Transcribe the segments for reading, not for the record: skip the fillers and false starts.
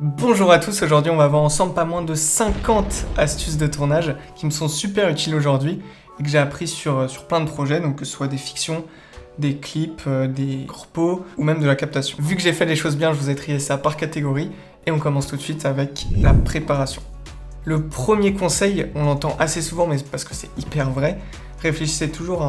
Bonjour à tous, aujourd'hui on va voir ensemble pas moins de 50 astuces de tournage qui me sont super utiles aujourd'hui et que j'ai appris sur plein de projets, donc que ce soit des fictions, des clips, des corpos ou même de la captation. Vu que j'ai fait les choses bien, je vous ai trié ça par catégorie et on commence tout de suite avec la préparation. Le premier conseil, on l'entend assez souvent mais parce que c'est hyper vrai, réfléchissez toujours à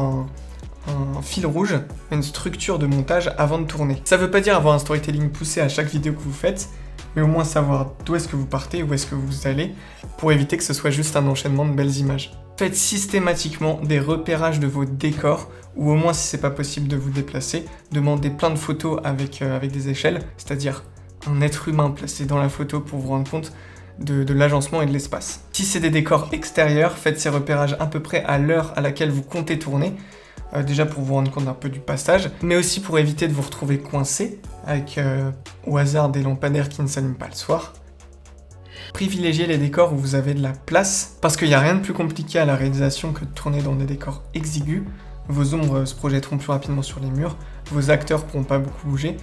un fil rouge, une structure de montage avant de tourner. Ça veut pas dire avoir un storytelling poussé à chaque vidéo que vous faites, mais au moins savoir d'où est-ce que vous partez, où est-ce que vous allez, pour éviter que ce soit juste un enchaînement de belles images. Faites systématiquement des repérages de vos décors, ou au moins si c'est pas possible de vous déplacer, demandez plein de photos avec des échelles, c'est-à-dire un être humain placé dans la photo pour vous rendre compte de l'agencement et de l'espace. Si c'est des décors extérieurs, faites ces repérages à peu près à l'heure à laquelle vous comptez tourner, déjà pour vous rendre compte un peu du passage, mais aussi pour éviter de vous retrouver coincé avec au hasard des lampadaires qui ne s'allument pas le soir. Privilégiez les décors où vous avez de la place, parce qu'il n'y a rien de plus compliqué à la réalisation que de tourner dans des décors exigus. Vos ombres se projetteront plus rapidement sur les murs, vos acteurs ne pourront pas beaucoup bouger,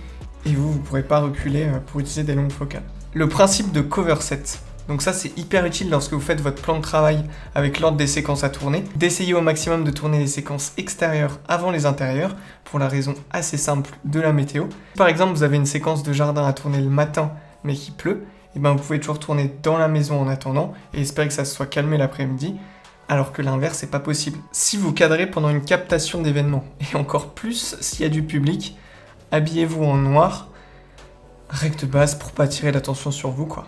et vous ne pourrez pas reculer pour utiliser des longues focales. Le principe de cover set. Donc ça c'est hyper utile lorsque vous faites votre plan de travail avec l'ordre des séquences à tourner, d'essayer au maximum de tourner les séquences extérieures avant les intérieures, pour la raison assez simple de la météo. Par exemple vous avez une séquence de jardin à tourner le matin mais qui pleut, et ben vous pouvez toujours tourner dans la maison en attendant et espérer que ça se soit calmé l'après-midi, alors que l'inverse c'est pas possible. Si vous cadrez pendant une captation d'événements, et encore plus s'il y a du public, habillez-vous en noir, règle de base pour pas attirer l'attention sur vous quoi.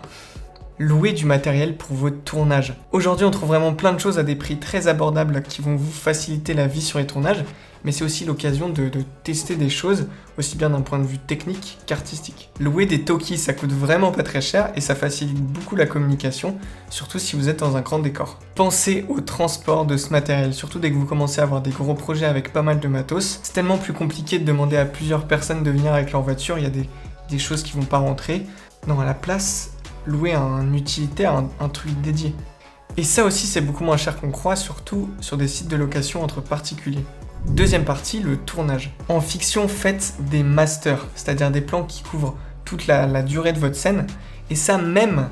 Louer du matériel pour votre tournage. Aujourd'hui, on trouve vraiment plein de choses à des prix très abordables qui vont vous faciliter la vie sur les tournages, mais c'est aussi l'occasion de tester des choses, aussi bien d'un point de vue technique qu'artistique. Louer des talkies, ça coûte vraiment pas très cher et ça facilite beaucoup la communication, surtout si vous êtes dans un grand décor. Pensez au transport de ce matériel, surtout dès que vous commencez à avoir des gros projets avec pas mal de matos. C'est tellement plus compliqué de demander à plusieurs personnes de venir avec leur voiture, il y a des choses qui vont pas rentrer. Non, à la place, louer un utilitaire, un truc dédié. Et ça aussi c'est beaucoup moins cher qu'on croit, surtout sur des sites de location entre particuliers. Deuxième partie, le tournage. En fiction, faites des masters, c'est-à-dire des plans qui couvrent toute la durée de votre scène, et ça même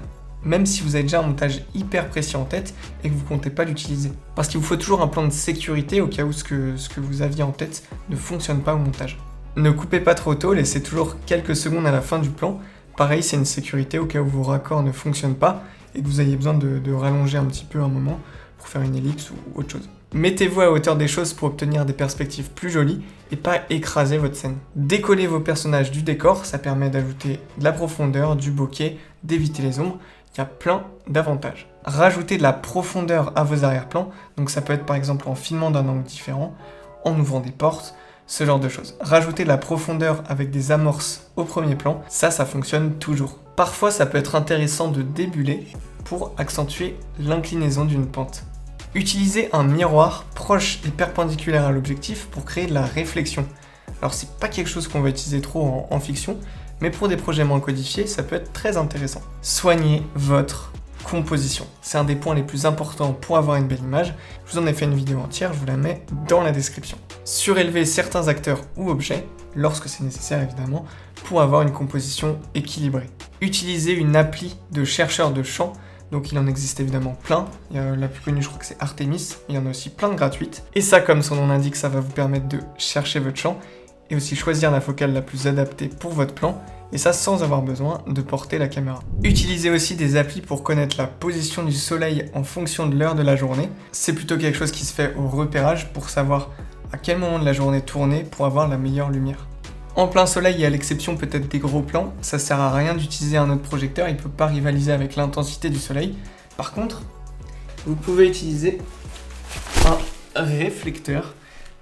si vous avez déjà un montage hyper précis en tête et que vous comptez pas l'utiliser. Parce qu'il vous faut toujours un plan de sécurité au cas où ce que vous aviez en tête ne fonctionne pas au montage. Ne coupez pas trop tôt, laissez toujours quelques secondes à la fin du plan. Pareil, c'est une sécurité au cas où vos raccords ne fonctionnent pas et que vous ayez besoin de rallonger un petit peu un moment pour faire une ellipse ou autre chose. Mettez-vous à hauteur des choses pour obtenir des perspectives plus jolies et pas écraser votre scène. Décollez vos personnages du décor, ça permet d'ajouter de la profondeur, du bokeh, d'éviter les ombres. Il y a plein d'avantages. Rajoutez de la profondeur à vos arrière-plans, donc ça peut être par exemple en filmant d'un angle différent, en ouvrant des portes, ce genre de choses. Rajouter de la profondeur avec des amorces au premier plan, ça fonctionne toujours. Parfois, ça peut être intéressant de débuler pour accentuer l'inclinaison d'une pente. Utilisez un miroir proche et perpendiculaire à l'objectif pour créer de la réflexion. Alors, c'est pas quelque chose qu'on va utiliser trop en fiction, mais pour des projets moins codifiés, ça peut être très intéressant. Soignez votre composition. C'est un des points les plus importants pour avoir une belle image. Je vous en ai fait une vidéo entière, je vous la mets dans la description. Surélevez certains acteurs ou objets, lorsque c'est nécessaire évidemment, pour avoir une composition équilibrée. Utilisez une appli de chercheur de chant, donc il en existe évidemment plein. La plus connue je crois que c'est Artemis, il y en a aussi plein de gratuites. Et ça, comme son nom l'indique, ça va vous permettre de chercher votre chant et aussi choisir la focale la plus adaptée pour votre plan, et ça sans avoir besoin de porter la caméra. Utilisez aussi des applis pour connaître la position du soleil en fonction de l'heure de la journée. C'est plutôt quelque chose qui se fait au repérage pour savoir à quel moment de la journée tourner pour avoir la meilleure lumière. En plein soleil et à l'exception peut-être des gros plans, ça sert à rien d'utiliser un autre projecteur, il ne peut pas rivaliser avec l'intensité du soleil. Par contre, vous pouvez utiliser un réflecteur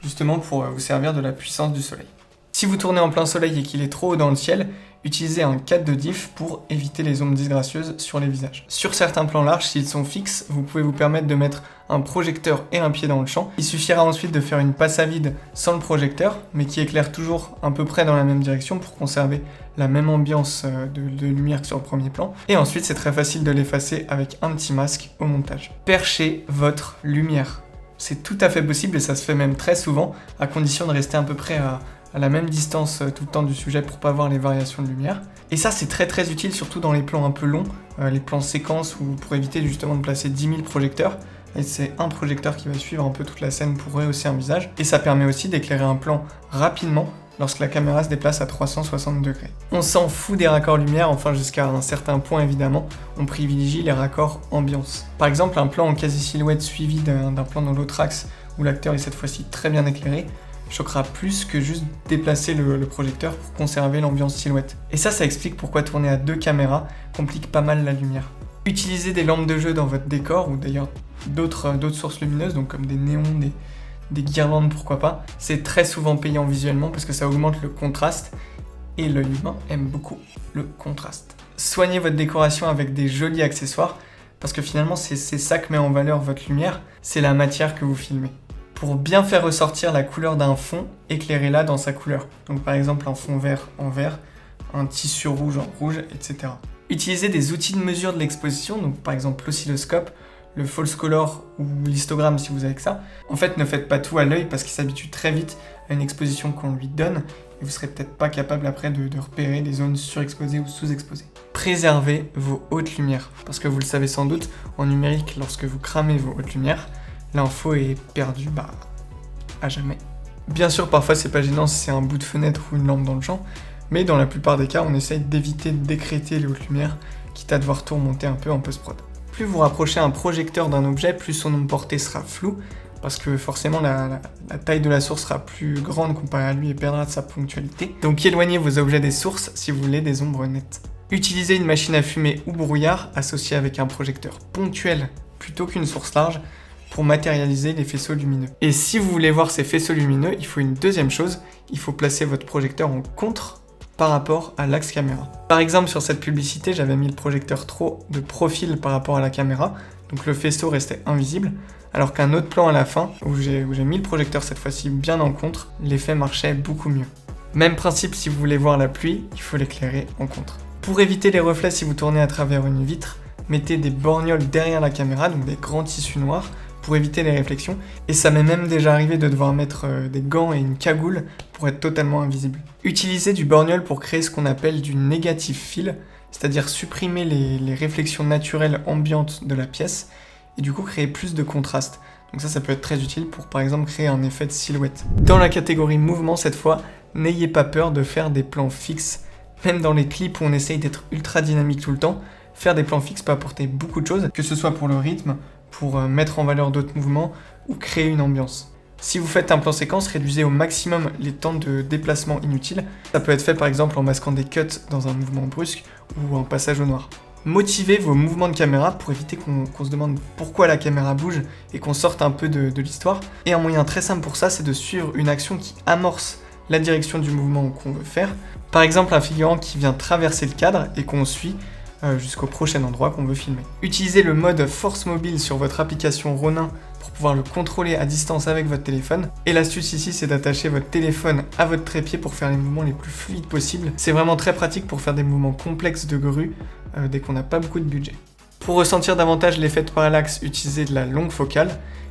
justement pour vous servir de la puissance du soleil. Si vous tournez en plein soleil et qu'il est trop haut dans le ciel, utilisez un cadre de diff pour éviter les ombres disgracieuses sur les visages. Sur certains plans larges, s'ils sont fixes, vous pouvez vous permettre de mettre un projecteur et un pied dans le champ. Il suffira ensuite de faire une passe à vide sans le projecteur, mais qui éclaire toujours à peu près dans la même direction pour conserver la même ambiance de lumière que sur le premier plan. Et ensuite, c'est très facile de l'effacer avec un petit masque au montage. Perchez votre lumière. C'est tout à fait possible et ça se fait même très souvent, à condition de rester à peu près à la même distance tout le temps du sujet pour pas voir les variations de lumière. Et ça c'est très utile surtout dans les plans un peu longs, les plans séquences ou pour éviter justement de placer 10 000 projecteurs. Et c'est un projecteur qui va suivre un peu toute la scène pour rehausser un visage. Et ça permet aussi d'éclairer un plan rapidement lorsque la caméra se déplace à 360 degrés. On s'en fout des raccords lumière, enfin jusqu'à un certain point évidemment, on privilégie les raccords ambiance. Par exemple, un plan en quasi-silhouette suivi d'un plan dans l'autre axe, où l'acteur est cette fois-ci très bien éclairé, choquera plus que juste déplacer le projecteur pour conserver l'ambiance silhouette. Et ça explique pourquoi tourner à 2 caméras complique pas mal la lumière. Utilisez des lampes de jeu dans votre décor, ou d'ailleurs d'autres sources lumineuses, donc comme des néons, des guirlandes, pourquoi pas. C'est très souvent payant visuellement parce que ça augmente le contraste, et l'œil humain aime beaucoup le contraste. Soignez votre décoration avec des jolis accessoires, parce que finalement c'est ça que met en valeur votre lumière, c'est la matière que vous filmez. Pour bien faire ressortir la couleur d'un fond, éclairez-la dans sa couleur. Donc par exemple un fond vert en vert, un tissu rouge en rouge, etc. Utilisez des outils de mesure de l'exposition, donc par exemple l'oscilloscope, le false color ou l'histogramme si vous avez que ça. En fait, ne faites pas tout à l'œil parce qu'il s'habitue très vite à une exposition qu'on lui donne et vous serez peut-être pas capable après de repérer les zones surexposées ou sous-exposées. Préservez vos hautes lumières parce que vous le savez sans doute, en numérique, lorsque vous cramez vos hautes lumières, l'info est perdue à jamais. Bien sûr, parfois c'est pas gênant si c'est un bout de fenêtre ou une lampe dans le champ, mais dans la plupart des cas, on essaye d'éviter de décréter les hautes lumières, quitte à devoir tout remonter un peu en post-prod. Plus vous rapprochez un projecteur d'un objet, plus son ombre portée sera floue, parce que forcément la taille de la source sera plus grande comparée à lui et perdra de sa ponctualité. Donc éloignez vos objets des sources si vous voulez des ombres nettes. Utilisez une machine à fumer ou brouillard associée avec un projecteur ponctuel plutôt qu'une source large pour matérialiser les faisceaux lumineux. Et si vous voulez voir ces faisceaux lumineux, il faut une deuxième chose, il faut placer votre projecteur en contre par rapport à l'axe caméra. Par exemple, sur cette publicité, j'avais mis le projecteur trop de profil par rapport à la caméra, donc le faisceau restait invisible, alors qu'un autre plan à la fin, où j'ai mis le projecteur cette fois-ci bien en contre, l'effet marchait beaucoup mieux. Même principe, si vous voulez voir la pluie, il faut l'éclairer en contre. Pour éviter les reflets si vous tournez à travers une vitre, mettez des borgnoles derrière la caméra, donc des grands tissus noirs, pour éviter les réflexions, et ça m'est même déjà arrivé de devoir mettre des gants et une cagoule pour être totalement invisible. Utilisez du borgnole pour créer ce qu'on appelle du negative fill, c'est-à-dire supprimer les réflexions naturelles ambiantes de la pièce, et du coup créer plus de contraste. Donc ça peut être très utile pour par exemple créer un effet de silhouette. Dans la catégorie mouvement cette fois, n'ayez pas peur de faire des plans fixes. Même dans les clips où on essaye d'être ultra dynamique tout le temps, faire des plans fixes peut apporter beaucoup de choses, que ce soit pour le rythme, pour mettre en valeur d'autres mouvements ou créer une ambiance. Si vous faites un plan séquence, réduisez au maximum les temps de déplacement inutiles. Ça peut être fait par exemple en masquant des cuts dans un mouvement brusque ou un passage au noir. Motivez vos mouvements de caméra pour éviter qu'on se demande pourquoi la caméra bouge et qu'on sorte un peu de l'histoire. Et un moyen très simple pour ça, c'est de suivre une action qui amorce la direction du mouvement qu'on veut faire. Par exemple, un figurant qui vient traverser le cadre et qu'on suit jusqu'au prochain endroit qu'on veut filmer. Utilisez le mode force mobile sur votre application Ronin pour pouvoir le contrôler à distance avec votre téléphone. Et l'astuce ici, c'est d'attacher votre téléphone à votre trépied pour faire les mouvements les plus fluides possibles. C'est vraiment très pratique pour faire des mouvements complexes de grue dès qu'on n'a pas beaucoup de budget. Pour ressentir davantage l'effet de parallaxe, utilisez de la longue focale.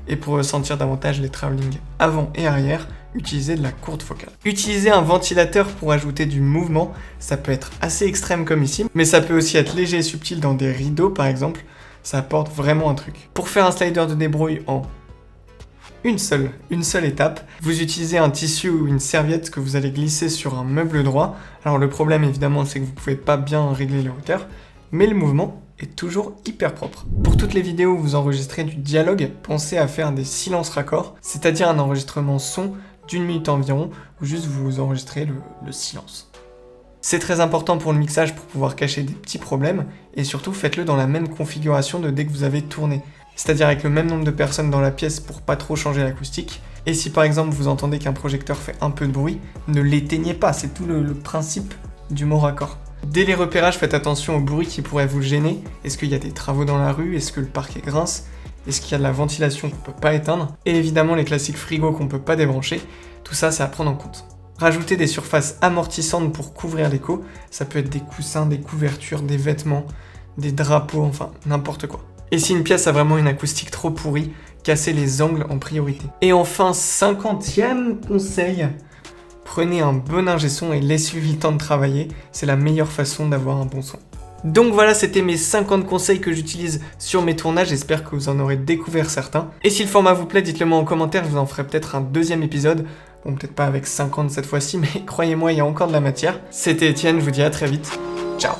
Et pour ressentir davantage les travelling avant et arrière, utilisez de la courte focale. Utilisez un ventilateur pour ajouter du mouvement, ça peut être assez extrême comme ici, mais ça peut aussi être léger et subtil dans des rideaux par exemple, ça apporte vraiment un truc. Pour faire un slider de débrouille en une seule étape, vous utilisez un tissu ou une serviette que vous allez glisser sur un meuble droit. Alors le problème évidemment c'est que vous ne pouvez pas bien régler les hauteurs, mais le mouvement est toujours hyper propre. Pour toutes les vidéos où vous enregistrez du dialogue, pensez à faire des silences raccords, c'est-à-dire un enregistrement son d'1 minute environ, où juste vous enregistrez le silence. C'est très important pour le mixage pour pouvoir cacher des petits problèmes, et surtout faites-le dans la même configuration de dès que vous avez tourné, c'est-à-dire avec le même nombre de personnes dans la pièce pour pas trop changer l'acoustique, et si par exemple vous entendez qu'un projecteur fait un peu de bruit, ne l'éteignez pas, c'est tout le principe du mot raccord. Dès les repérages, faites attention au bruit qui pourrait vous gêner. Est-ce qu'il y a des travaux dans la rue? Est-ce que le parquet grince? Est-ce qu'il y a de la ventilation qu'on peut pas éteindre? Et évidemment les classiques frigos qu'on peut pas débrancher. Tout ça, c'est à prendre en compte. Rajoutez des surfaces amortissantes pour couvrir l'écho. Ça peut être des coussins, des couvertures, des vêtements, des drapeaux, enfin n'importe quoi. Et si une pièce a vraiment une acoustique trop pourrie, cassez les angles en priorité. Et enfin, 50e conseil, Prenez un bon ingé son et laissez-lui le temps de travailler, c'est la meilleure façon d'avoir un bon son. Donc voilà, c'était mes 50 conseils que j'utilise sur mes tournages, j'espère que vous en aurez découvert certains. Et si le format vous plaît, dites-le moi en commentaire, je vous en ferai peut-être un deuxième épisode. Bon, peut-être pas avec 50 cette fois-ci, mais croyez-moi, il y a encore de la matière. C'était Étienne, je vous dis à très vite. Ciao.